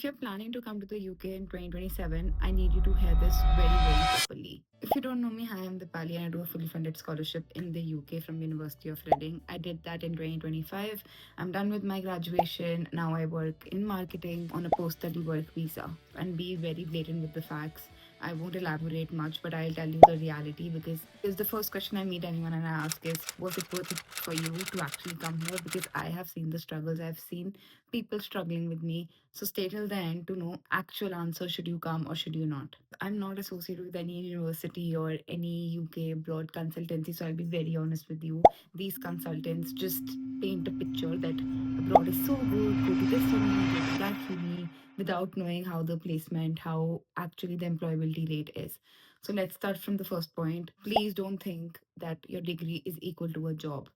If you're planning to come to the UK in 2027, I need you to hear this very, very properly. If you don't know me, hi, I'm Dipali and I do a fully funded scholarship in the UK from University of Reading. I did that in 2025. I'm done with my graduation. Now I work in marketing on a post-study work visa. And be very blatant with the facts. I won't elaborate much, but I'll tell you the reality because the first question I meet anyone and I ask is, was it worth it for you to actually come here? Because I have seen the struggles. I've seen people struggling with me. So stay till the end to know actual answer should you come or should you not. I'm not associated with any university or any UK abroad consultancy, so I'll be very honest with you. These consultants just paint a picture that abroad is so good, go to this uni, go to that uni, without knowing how the placement, how actually the employability rate is. So let's start from the first point. Please don't think that your degree is equal to a job.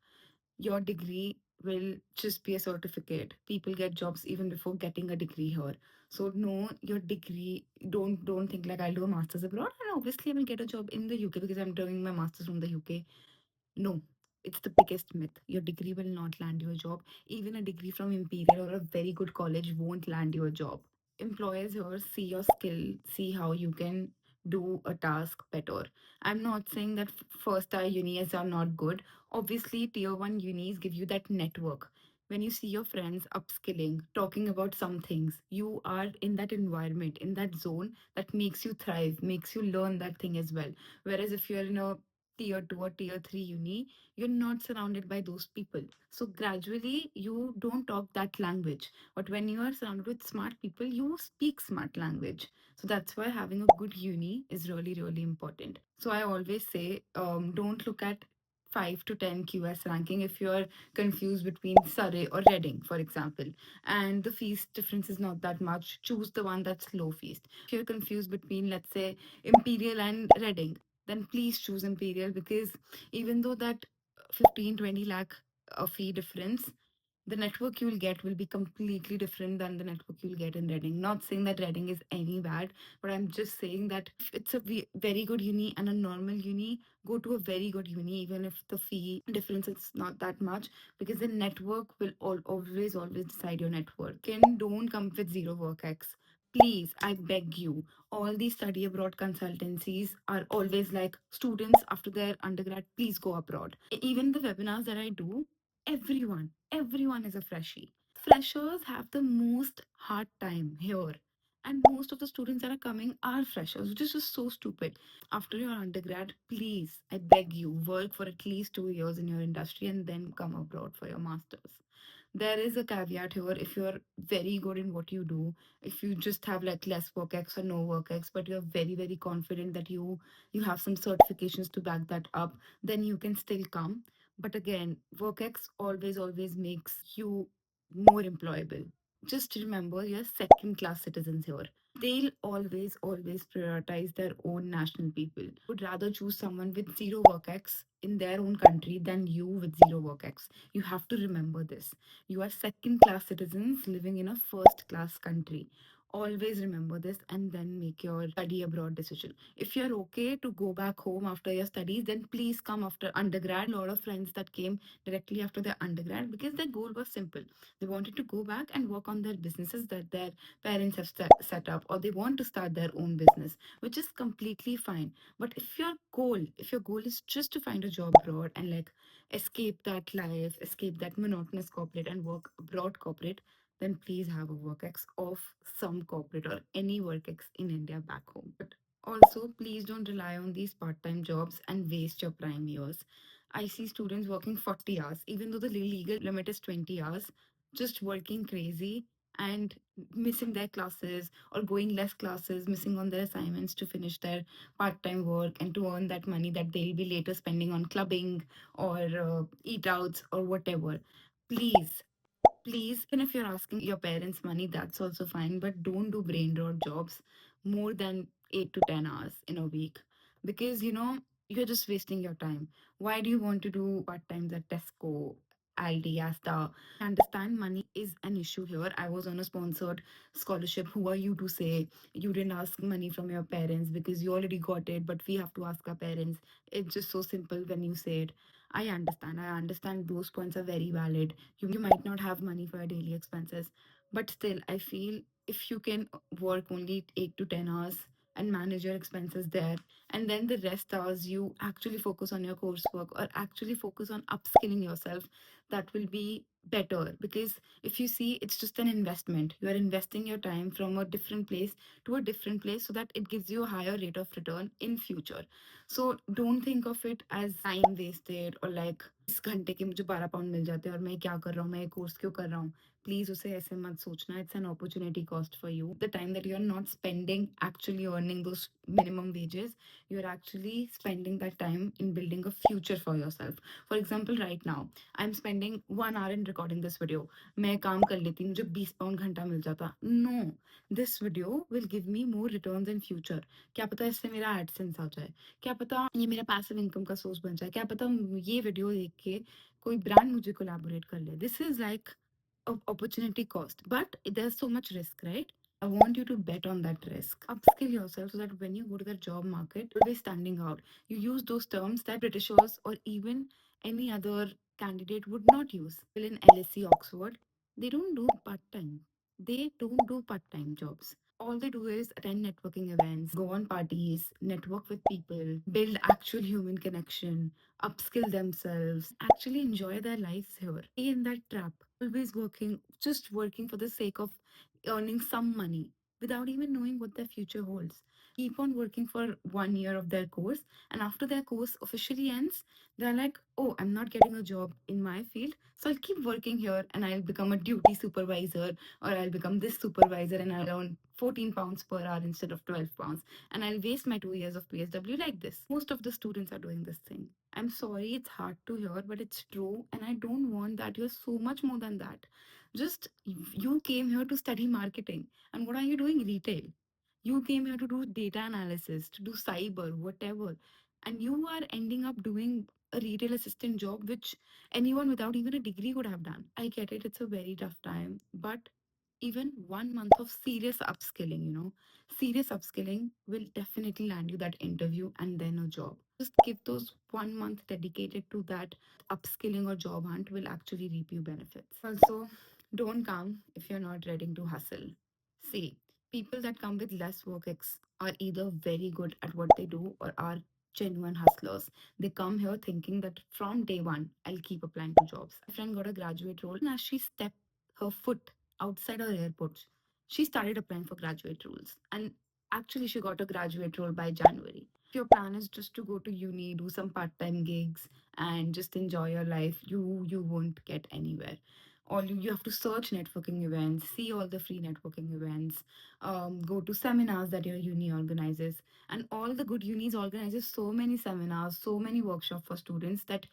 Your degree will just be a certificate. People get jobs even before getting a degree here. So no, your degree, don't think like I'll do a master's abroad and obviously I will get a job in the UK because I'm doing my master's from the UK. No, it's the biggest myth. Your degree will not land you a job. Even a degree from Imperial or a very good college won't land you a job. Employers here see your skill, see how you can do a task better. I'm not saying that first tier unis are not good. Obviously, tier one unis give you that network. When you see your friends upskilling, talking about some things, you are in that environment, in that zone that makes you thrive, makes you learn that thing as well. Whereas if you're in a tier 2 or tier 3 uni, you're not surrounded by those people. So gradually, you don't talk that language. But when you are surrounded with smart people, you speak smart language. So that's why having a good uni is really, really important. So I always say, don't look at 5 to 10 QS ranking if you're confused between Surrey or Reading, for example, and the fees difference is not that much. Choose the one that's low fees. If you're confused between, let's say, Imperial and Reading, then please choose Imperial because even though that 15-20 lakh fee difference, the network you will get will be completely different than the network you'll get in Reading. Not saying that Reading is any bad, but I'm just saying that if it's a very good uni and a normal uni, go to a very good uni, even if the fee difference is not that much, because the network will always decide your network. And don't come with zero work ex. Please, I beg you. All these study abroad consultancies are always like students after their undergrad, please go abroad. Even the webinars that I do, everyone is a freshie. Freshers have the most hard time here, and most of the students that are coming are freshers, which is just so stupid. After your undergrad, please, I beg you, work for at least 2 years in your industry and then come abroad for your masters. There is a caveat here. If you're very good in what you do, if you just have like less work ex or no work ex, but you're very confident that you have some certifications to back that up, then you can still come. But again, work-ex always makes you more employable. Just remember, you're second-class citizens here. They'll always prioritize their own national people. Would rather choose someone with zero work-ex in their own country than you with zero work-ex. You have to remember this. You are second-class citizens living in a first-class country. Always remember this and then make your study abroad decision. If you're okay to go back home after your studies, then please come after undergrad. A lot of friends that came directly after their undergrad because their goal was simple. They wanted to go back and work on their businesses that their parents have set up, or they want to start their own business, which is completely fine. But if your goal is just to find a job abroad and like escape that life, escape that monotonous corporate and work abroad corporate, then please have a work ex of some corporate or any work ex in India back home. But also, please don't rely on these part time jobs and waste your prime years. I see students working 40 hours, even though the legal limit is 20 hours, just working crazy and missing their classes or going less classes, missing on their assignments to finish their part time work and to earn that money that they'll be later spending on clubbing or eat outs or whatever. Please, please, even if you're asking your parents money, that's also fine, but don't do brain rot jobs more than 8 to 10 hours in a week because you're just wasting your time. Why do you want to do part times at Tesco, Aldi, Asta? I understand money is an issue here. I was on a sponsored scholarship. Who are you to say you didn't ask money from your parents because you already got it, but we have to ask our parents? It's just so simple when you say it. I understand. I understand those points are very valid. You might not have money for your daily expenses, but still, I feel if you can work only 8 to 10 hours and manage your expenses there, and then the rest hours you actually focus on your coursework or actually focus on upskilling yourself, that will be better. Because if you see, it's just an investment. You are investing your time from a different place to a different place so that it gives you a higher rate of return in future. So don't think of it as time wasted or like इस घंटे के मुझे 12 pound मिल जाते हैं और मैं क्या कर रहा हूँ, मैं कोर्स क्यों कर रहा हूँ. Please उसे ऐसे मत सोचना. It's an opportunity cost for you. The time that you're not spending actually earning those minimum wages, you're actually spending that time in building a future for yourself. For example, right now I'm spending 1 hour in recording this video. मैं काम कर लेती, मुझे 20 pound घंटा मिल जाता. No, this video will give me more returns in future. क्या पता इससे मेरा AdSense आ जाए, क्या पता ये मेरा पैसिव इनकम का सोर्स बन जाए, क्या पता ये वीडियो देख के कोई ब्रांड मुझे कोलैबोरेट कर ले. This is like opportunity cost, but there's so much risk, right? I want you to bet on that risk. Upskill yourself so that when you go to the job market, you'll be standing out. You use those terms that Britishers or even any other candidate would not use. Well, in LSE Oxford, they don't do part time. They don't do part time jobs. All they do is attend networking events, go on parties, network with people, build actual human connection, upskill themselves, actually enjoy their lives here. Stay in that trap. Always working, just working for the sake of earning some money without even knowing what their future holds. Keep on working for 1 year of their course, and after their course officially ends, they're like, oh, I'm not getting a job in my field, so I'll keep working here and I'll become a duty supervisor, or I'll become this supervisor and I'll earn 14 pounds per hour instead of 12 pounds, and I'll waste my 2 years of PSW like this. Most of the students are doing this thing. I'm sorry, it's hard to hear, but it's true, and I don't want that. You're so much more than that. Just you came here to study marketing, and what are you doing? Retail. You came here to do data analysis, to do cyber, whatever, and you are ending up doing a retail assistant job, which anyone without even a degree would have done. I get it, it's a very tough time, but even 1 month of serious upskilling, serious upskilling will definitely land you that interview and then a job. Just give those 1 month dedicated to that upskilling or job hunt will actually reap you benefits. Also, don't come if you're not ready to hustle. See, people that come with less are either very good at what they do or are genuine hustlers. They come here thinking that from day one, I'll keep applying to jobs. My friend got a graduate role, and as she stepped her foot outside her airport, she started applying for graduate roles. And actually, she got a graduate role by January. If your plan is just to go to uni, do some part-time gigs, and just enjoy your life, you won't get anywhere. All you have to search networking events, see all the free networking events, go to seminars that your uni organizes, and all the good unis organizes so many seminars, so many workshops for students that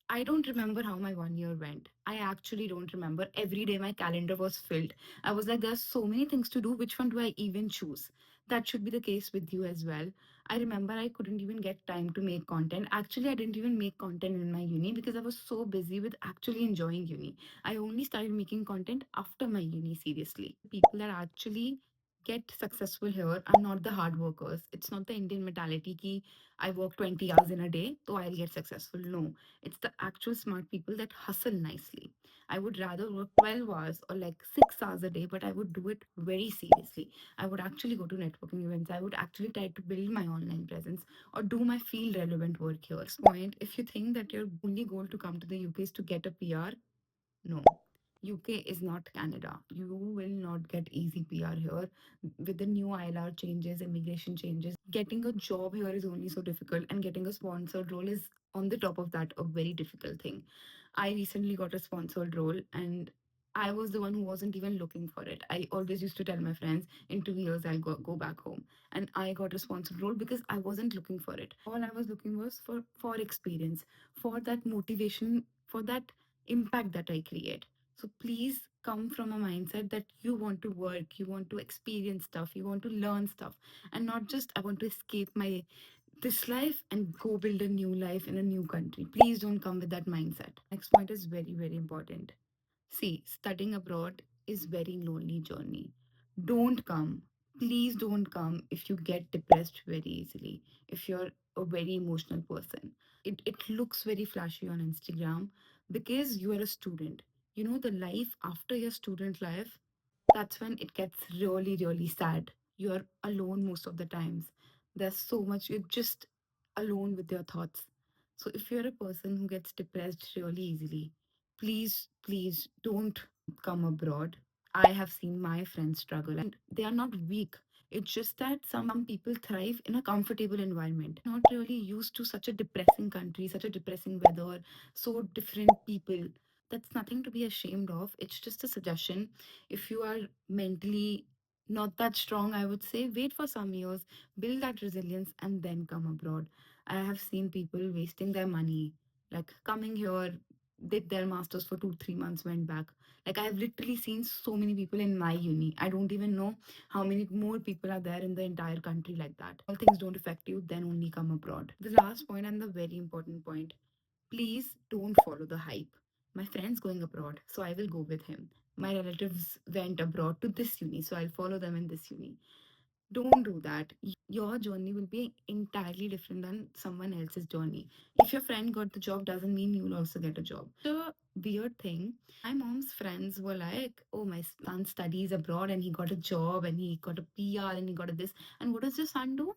I don't remember how my 1 year went. I actually don't remember. Every day my calendar was filled. I was like, there's so many things to do. Which one do I even choose? That should be the case with you as well. I remember I couldn't even get time to make content. Actually, I didn't even make content in my uni because I was so busy with actually enjoying uni. I only started making content after my uni, seriously. People that actually get successful here are not the hard workers. It's not the Indian mentality ki I work 20 hours in a day, so I'll get successful. No, it's the actual smart people that hustle nicely. I would rather work 12 hours or like 6 hours a day, but I would do it very seriously. I would actually go to networking events. I would actually try to build my online presence or do my field relevant work here. Next point, if you think that your only goal to come to the UK is to get a PR, no. UK is not Canada. You will not get easy PR here. With the new ILR changes, immigration changes, getting a job here is only so difficult, and getting a sponsored role is on the top of that a very difficult thing. I recently got a sponsored role, and I was the one who wasn't even looking for it. I always used to tell my friends, in 2 years, I'll go back home. And I got a sponsored role because I wasn't looking for it. All I was looking was for experience, for that motivation, for that impact that I create. So please come from a mindset that you want to work, you want to experience stuff, you want to learn stuff, and not just I want to escape my this life and go build a new life in a new country. Please don't come with that mindset. Next point is very, very important. See, studying abroad is very lonely journey. Don't come. Please don't come if you get depressed very easily. If you're a very emotional person. It looks very flashy on Instagram because you are a student. The life after your student life, That's when it gets really, really sad. You're alone most of the times. There's so much, you're just alone with your thoughts. So if you're a person who gets depressed really easily, please, please don't come abroad. I have seen my friends struggle and they are not weak. It's just that some people thrive in a comfortable environment, not really used to such a depressing country, such a depressing weather, so different people. That's nothing to be ashamed of. It's just a suggestion. If you are mentally not that strong, I would say wait for some years, build that resilience, and then come abroad. I have seen people wasting their money, like coming here, did their masters for 2 3 months, went back. Like I've literally seen so many people in my uni. I don't even know how many more people are there in the entire country like that. All things don't affect you, then only come abroad. The last point and the very important point, please don't follow the hype. My friend's going abroad, so I will go with him. My relatives went abroad to this uni, so I'll follow them in this uni. Don't do that. Your journey will be entirely different than someone else's journey. If your friend got the job, doesn't mean you'll also get a job. The weird thing, my mom's friends were like, oh, my son studies abroad and he got a job and he got a PR and he got a this. And what does your son do?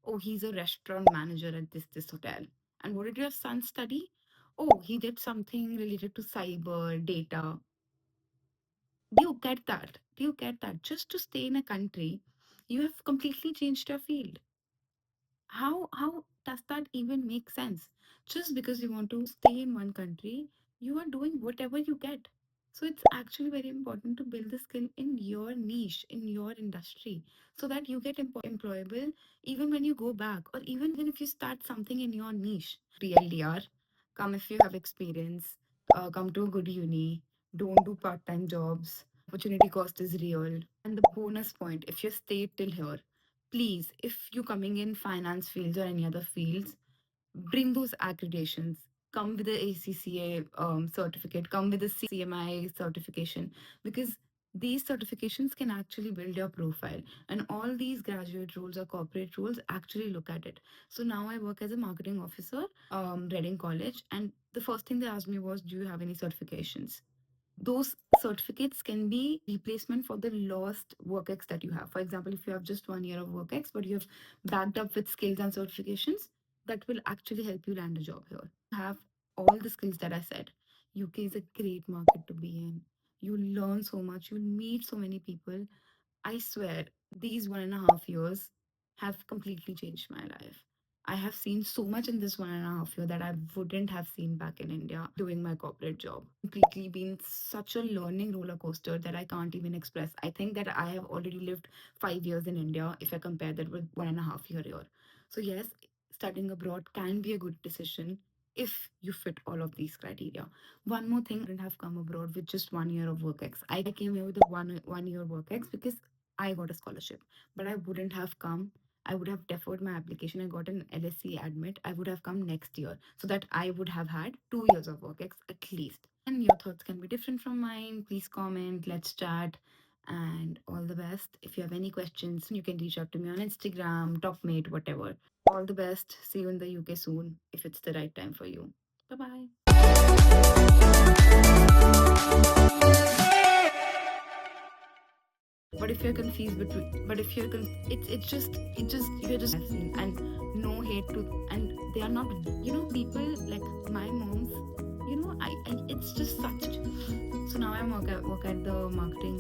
Oh, he's a restaurant manager at this hotel. And what did your son study? Oh, he did something related to cyber data. Do you get that? Do you get that? Just to stay in a country, you have completely changed your field. How does that even make sense? Just because you want to stay in one country, you are doing whatever you get. So it's actually very important to build the skill in your niche, in your industry, so that you get employable even when you go back, or even if you start something in your niche. TLDR, come if you have experience, come to a good uni, don't do part-time jobs. Opportunity cost is real. And the bonus point, if you stay till here, please, if you're coming in finance fields or any other fields, bring those accreditations. Come with the ACCA certificate, come with the CMI certification, because these certifications can actually build your profile. And all these graduate roles or corporate roles actually look at it. So now I work as a marketing officer, Reading College, and the first thing they asked me was, do you have any certifications? Those certificates can be replacement for the lost work ex that you have. For example, if you have just 1 year of work ex, but you have backed up with skills and certifications, that will actually help you land a job here. Have all the skills that I said. UK is a great market to be in. You'll learn so much, you'll meet so many people. I swear, these 1.5 years have completely changed my life. I have seen so much in this 1.5 year that I wouldn't have seen back in India doing my corporate job. Completely been such a learning roller coaster that I can't even express. I think that I have already lived 5 years in India if I compare that with 1.5 year here. So, yes, studying abroad can be a good decision if you fit all of these criteria. One more thing, I didn't have come abroad with just 1 year of work ex. I came here with a one year work ex because I got a scholarship, but I wouldn't have come. I would have deferred my application. I got an LSC admit. I would have come next year so that I would have had 2 years of work ex at least. And your thoughts can be different from mine. Please comment, let's chat, and all the best. If you have any questions, you can reach out to me on Instagram, Topmate, whatever. All the best. See you in the UK soon if it's the right time for you. Bye bye. But if you're confused between, but if you're it's just you're just I've seen, and no hate to, and they are not, people like my mom's, I it's just such. So now I work at the marketing